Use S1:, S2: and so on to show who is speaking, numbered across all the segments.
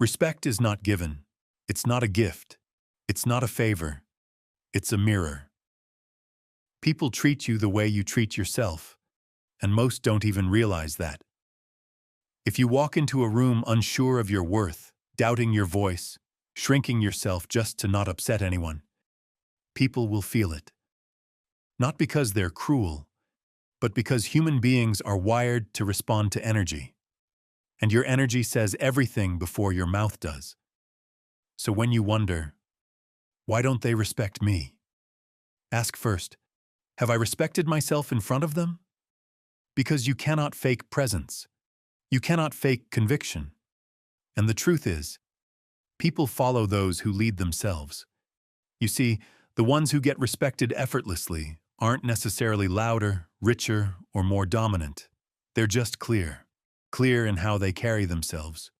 S1: Respect is not given. It's not a gift. It's not a favor. It's a mirror. People treat you the way you treat yourself, and most don't even realize that. If you walk into a room unsure of your worth, doubting your voice, shrinking yourself just to not upset anyone, people will feel it. Not because they're cruel, but because human beings are wired to respond to energy. And your energy says everything before your mouth does. So when you wonder, why don't they respect me? Ask first, have I respected myself in front of them? Because you cannot fake presence. You cannot fake conviction. And the truth is, people follow those who lead themselves. You see, the ones who get respected effortlessly aren't necessarily louder, richer, or more dominant. They're just clear. Clear in how they carry themselves.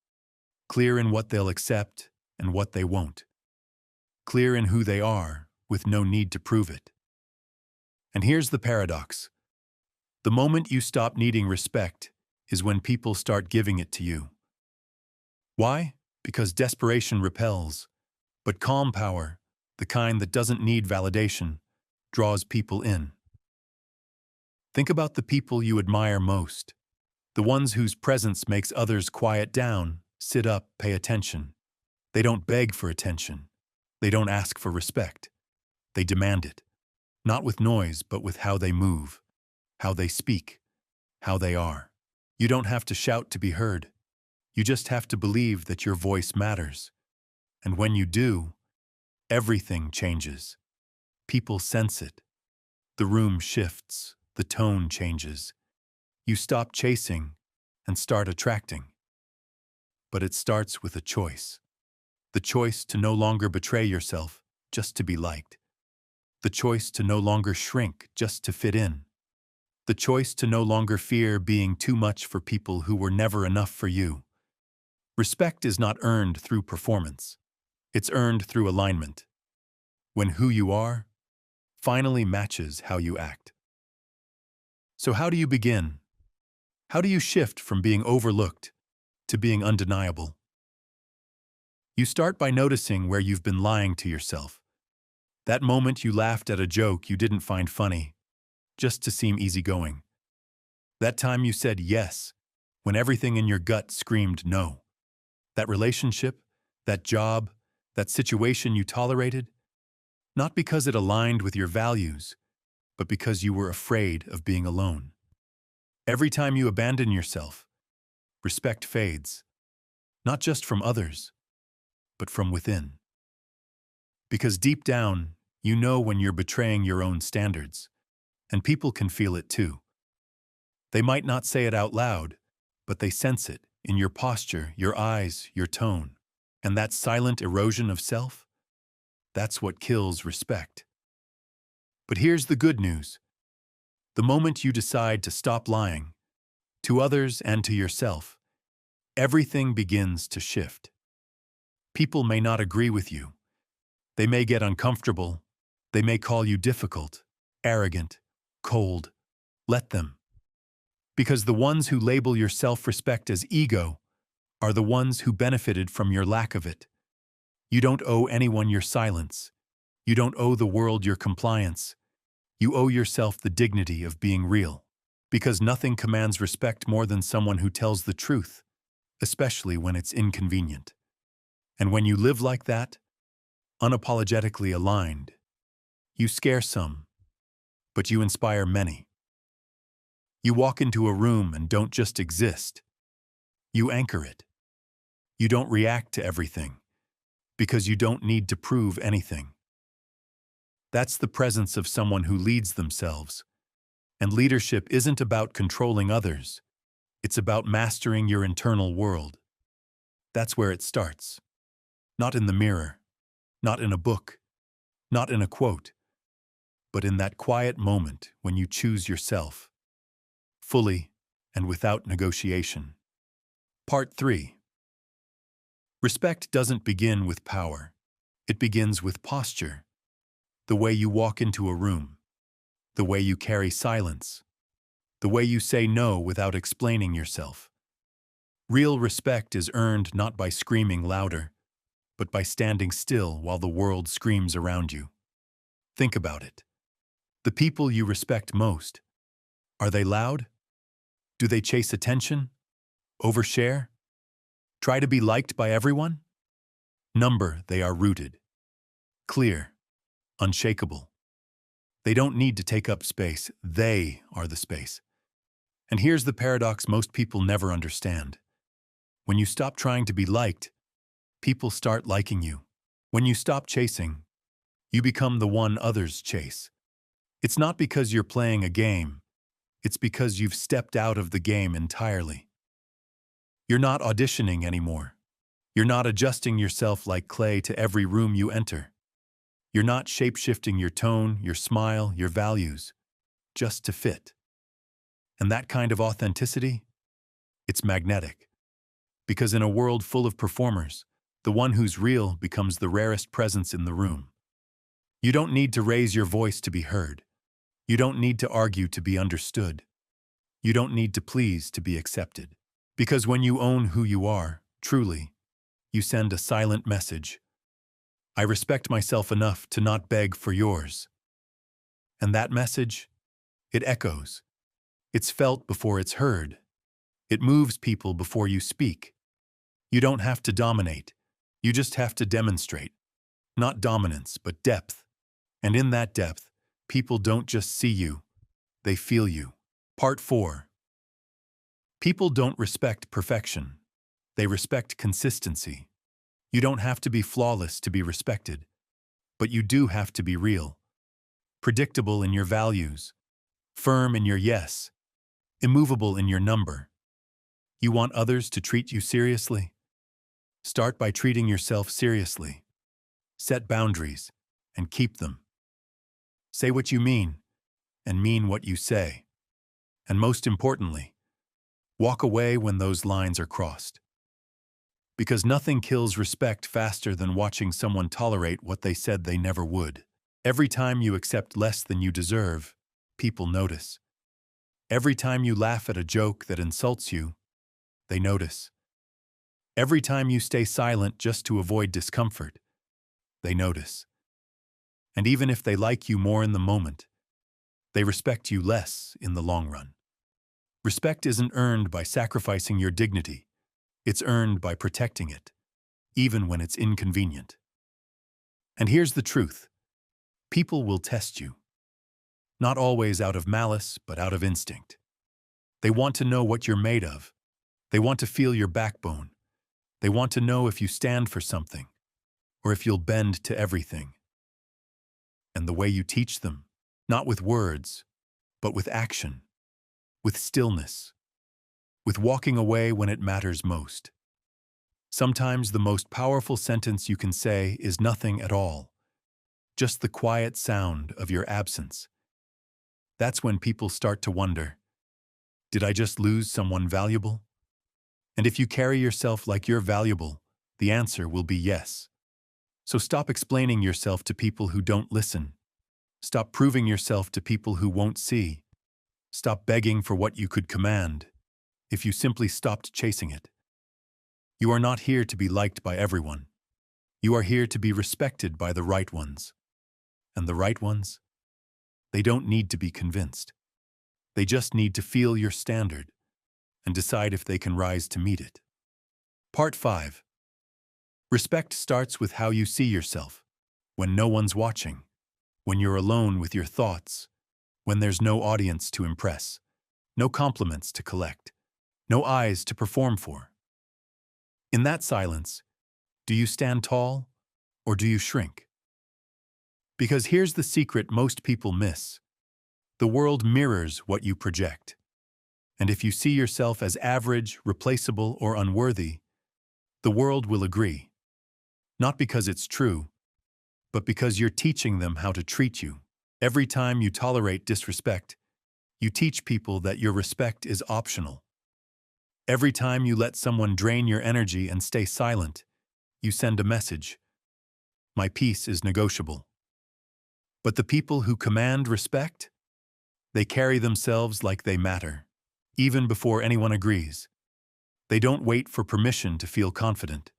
S1: Clear in what they'll accept and what they won't. Clear in who they are, with no need to prove it. And here's the paradox. The moment you stop needing respect is when people start giving it to you. Why? Because desperation repels, but calm power, the kind that doesn't need validation, draws people in. Think about the people you admire most, the ones whose presence makes others quiet down, sit up, pay attention. They don't beg for attention. They don't ask for respect. They demand it, not with noise, but with how they move, how they speak, how they are. You don't have to shout to be heard. You just have to believe that your voice matters. And when you do, everything changes. People sense it. The room shifts. The tone changes. You stop chasing and start attracting. But it starts with a choice. The choice to no longer betray yourself just to be liked. The choice to no longer shrink just to fit in. The choice to no longer fear being too much for people who were never enough for you. Respect is not earned through performance. It's earned through alignment. When who you are finally matches how you act. So how do you begin? How do you shift from being overlooked to being undeniable? You start by noticing where you've been lying to yourself. That moment you laughed at a joke you didn't find funny, just to seem easygoing. That time you said yes, when everything in your gut screamed no. That relationship, that job, that situation you tolerated, not because it aligned with your values, but because you were afraid of being alone. Every time you abandon yourself, respect fades, not just from others, but from within. Because deep down, you know when you're betraying your own standards, and people can feel it too. They might not say it out loud, but they sense it in your posture, your eyes, your tone. And that silent erosion of self, that's what kills respect. But here's the good news. The moment you decide to stop lying, to others and to yourself, everything begins to shift. People may not agree with you. They may get uncomfortable. They may call you difficult, arrogant, cold. Let them. Because the ones who label your self-respect as ego are the ones who benefited from your lack of it. You don't owe anyone your silence. You don't owe the world your compliance. You owe yourself the dignity of being real. Because nothing commands respect more than someone who tells the truth, especially when it's inconvenient. And when you live like that, unapologetically aligned, you scare some, but you inspire many. You walk into a room and don't just exist. You anchor it. You don't react to everything, because you don't need to prove anything. That's the presence of someone who leads themselves. And leadership isn't about controlling others. It's about mastering your internal world. That's where it starts. Not in the mirror, not in a book, not in a quote, but in that quiet moment when you choose yourself, fully and without negotiation. Part 3. Respect doesn't begin with power. It begins with posture. The way you walk into a room, the way you carry silence, the way you say no without explaining yourself. Real respect is earned not by screaming louder, but by standing still while the world screams around you. Think about it. The people you respect most, are they loud? Do they chase attention? Overshare? Try to be liked by everyone? Number, they are rooted. Clear. Unshakable. They don't need to take up space. They are the space. And here's the paradox most people never understand. When you stop trying to be liked, people start liking you. When you stop chasing, you become the one others chase. It's not because you're playing a game. It's because you've stepped out of the game entirely. You're not auditioning anymore. You're not adjusting yourself like clay to every room you enter. You're not shape-shifting your tone, your smile, your values, just to fit. And that kind of authenticity? It's magnetic. Because in a world full of performers, the one who's real becomes the rarest presence in the room. You don't need to raise your voice to be heard. You don't need to argue to be understood. You don't need to please to be accepted. Because when you own who you are, truly, you send a silent message. I respect myself enough to not beg for yours. And that message, it echoes. It's felt before it's heard. It moves people before you speak. You don't have to dominate. You just have to demonstrate. Not dominance, but depth. And in that depth, people don't just see you, they feel you. Part 4. People don't respect perfection. They respect consistency. You don't have to be flawless to be respected, but you do have to be real. Predictable in your values. Firm in your yes. Immovable in your number. You want others to treat you seriously? Start by treating yourself seriously. Set boundaries and keep them. Say what you mean and mean what you say. And most importantly, walk away when those lines are crossed. Because nothing kills respect faster than watching someone tolerate what they said they never would. Every time you accept less than you deserve, people notice. Every time you laugh at a joke that insults you, they notice. Every time you stay silent just to avoid discomfort, they notice. And even if they like you more in the moment, they respect you less in the long run. Respect isn't earned by sacrificing your dignity. It's earned by protecting it, even when it's inconvenient. And here's the truth. People will test you. Not always out of malice, but out of instinct. They want to know what you're made of. They want to feel your backbone. They want to know if you stand for something, or if you'll bend to everything. And the way you teach them, not with words, but with action, with stillness, with walking away when it matters most. Sometimes the most powerful sentence you can say is nothing at all, just the quiet sound of your absence. That's when people start to wonder, did I just lose someone valuable? And if you carry yourself like you're valuable, the answer will be yes. So stop explaining yourself to people who don't listen. Stop proving yourself to people who won't see. Stop begging for what you could command, if you simply stopped chasing it. You are not here to be liked by everyone. You are here to be respected by the right ones. And the right ones? They don't need to be convinced. They just need to feel your standard and decide if they can rise to meet it. Part 5. Respect starts with how you see yourself, when no one's watching, when you're alone with your thoughts, when there's no audience to impress, no compliments to collect, no eyes to perform for. In that silence, do you stand tall or do you shrink? Because here's the secret most people miss. The world mirrors what you project. And if you see yourself as average, replaceable, or unworthy, the world will agree. Not because it's true, but because you're teaching them how to treat you. Every time you tolerate disrespect, you teach people that your respect is optional. Every time you let someone drain your energy and stay silent, you send a message. My peace is negotiable. But the people who command respect, they carry themselves like they matter, even before anyone agrees. They don't wait for permission to feel confident.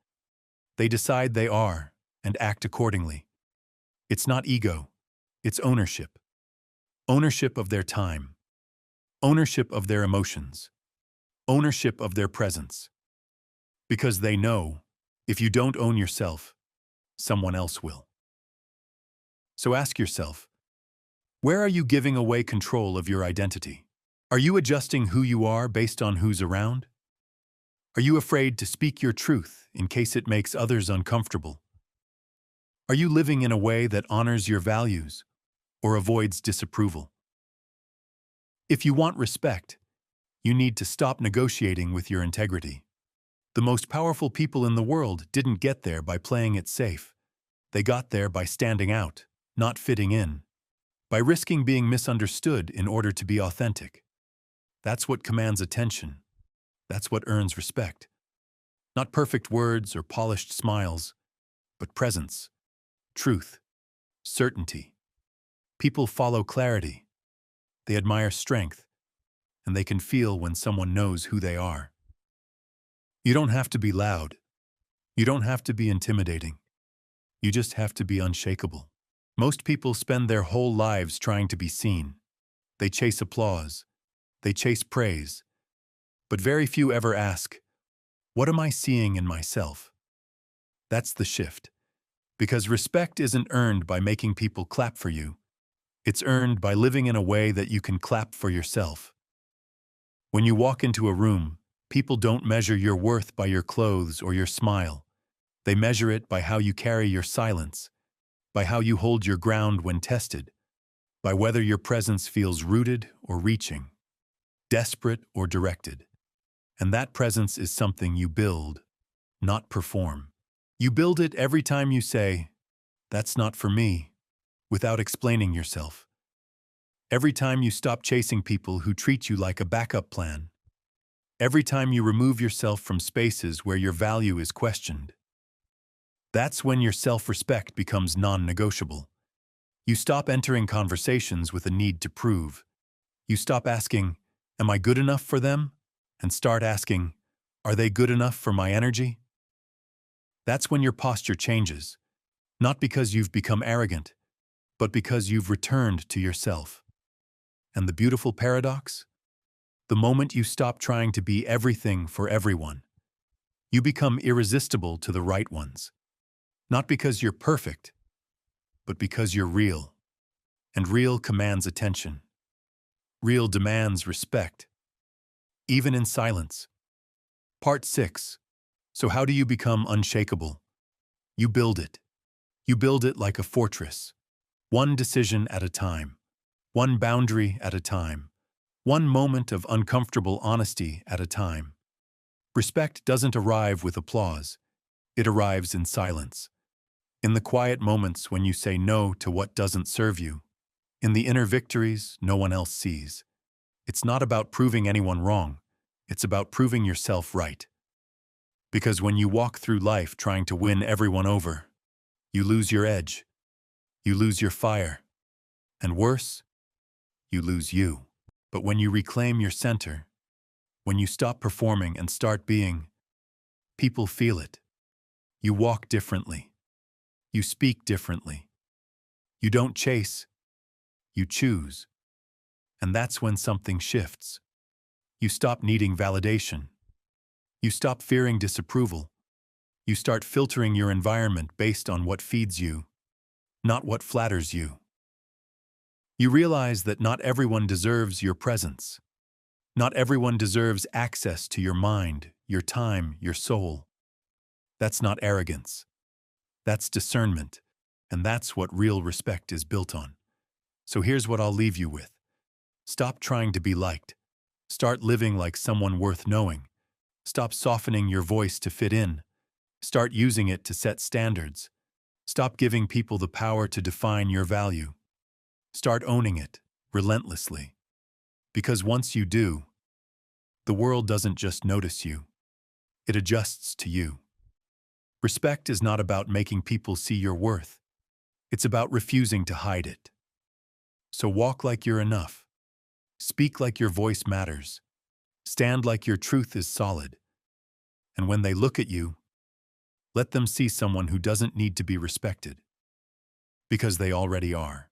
S1: They decide they are and act accordingly. It's not ego, it's ownership. Ownership of their time. Ownership of their emotions. Ownership of their presence. Because they know, if you don't own yourself, someone else will. So ask yourself, where are you giving away control of your identity? Are you adjusting who you are based on who's around? Are you afraid to speak your truth in case it makes others uncomfortable? Are you living in a way that honors your values or avoids disapproval? If you want respect, you need to stop negotiating with your integrity. The most powerful people in the world didn't get there by playing it safe. They got there by standing out, not fitting in, by risking being misunderstood in order to be authentic. That's what commands attention. That's what earns respect. Not perfect words or polished smiles, but presence, truth, certainty. People follow clarity. They admire strength, and they can feel when someone knows who they are. You don't have to be loud. You don't have to be intimidating. You just have to be unshakable. Most people spend their whole lives trying to be seen. They chase applause. They chase praise. But very few ever ask, what am I seeing in myself? That's the shift. Because respect isn't earned by making people clap for you. It's earned by living in a way that you can clap for yourself. When you walk into a room, people don't measure your worth by your clothes or your smile. They measure it by how you carry your silence, by how you hold your ground when tested, by whether your presence feels rooted or reaching, desperate or directed. And that presence is something you build, not perform. You build it every time you say, "That's not for me," without explaining yourself. Every time you stop chasing people who treat you like a backup plan. Every time you remove yourself from spaces where your value is questioned. That's when your self-respect becomes non-negotiable. You stop entering conversations with a need to prove. You stop asking, "Am I good enough for them?" and start asking, "Are they good enough for my energy?" That's when your posture changes, not because you've become arrogant, but because you've returned to yourself. And the beautiful paradox? The moment you stop trying to be everything for everyone, you become irresistible to the right ones. Not because you're perfect, but because you're real. And real commands attention. Real demands respect, even in silence. Part 6. So how do you become unshakable? You build it. You build it like a fortress. One decision at a time. One boundary at a time. One moment of uncomfortable honesty at a time. Respect doesn't arrive with applause. It arrives in silence. In the quiet moments when you say no to what doesn't serve you. In the inner victories no one else sees. It's not about proving anyone wrong. It's about proving yourself right. Because when you walk through life trying to win everyone over, you lose your edge. You lose your fire. And worse, you lose you. But when you reclaim your center, when you stop performing and start being, people feel it. You walk differently. You speak differently. You don't chase. You choose. And that's when something shifts. You stop needing validation. You stop fearing disapproval. You start filtering your environment based on what feeds you, not what flatters you. You realize that not everyone deserves your presence. Not everyone deserves access to your mind, your time, your soul. That's not arrogance. That's discernment, and that's what real respect is built on. So here's what I'll leave you with. Stop trying to be liked. Start living like someone worth knowing. Stop softening your voice to fit in. Start using it to set standards. Stop giving people the power to define your value. Start owning it, relentlessly. Because once you do, the world doesn't just notice you. It adjusts to you. Respect is not about making people see your worth. It's about refusing to hide it. So walk like you're enough. Speak like your voice matters. Stand like your truth is solid. And when they look at you, let them see someone who doesn't need to be respected, because they already are.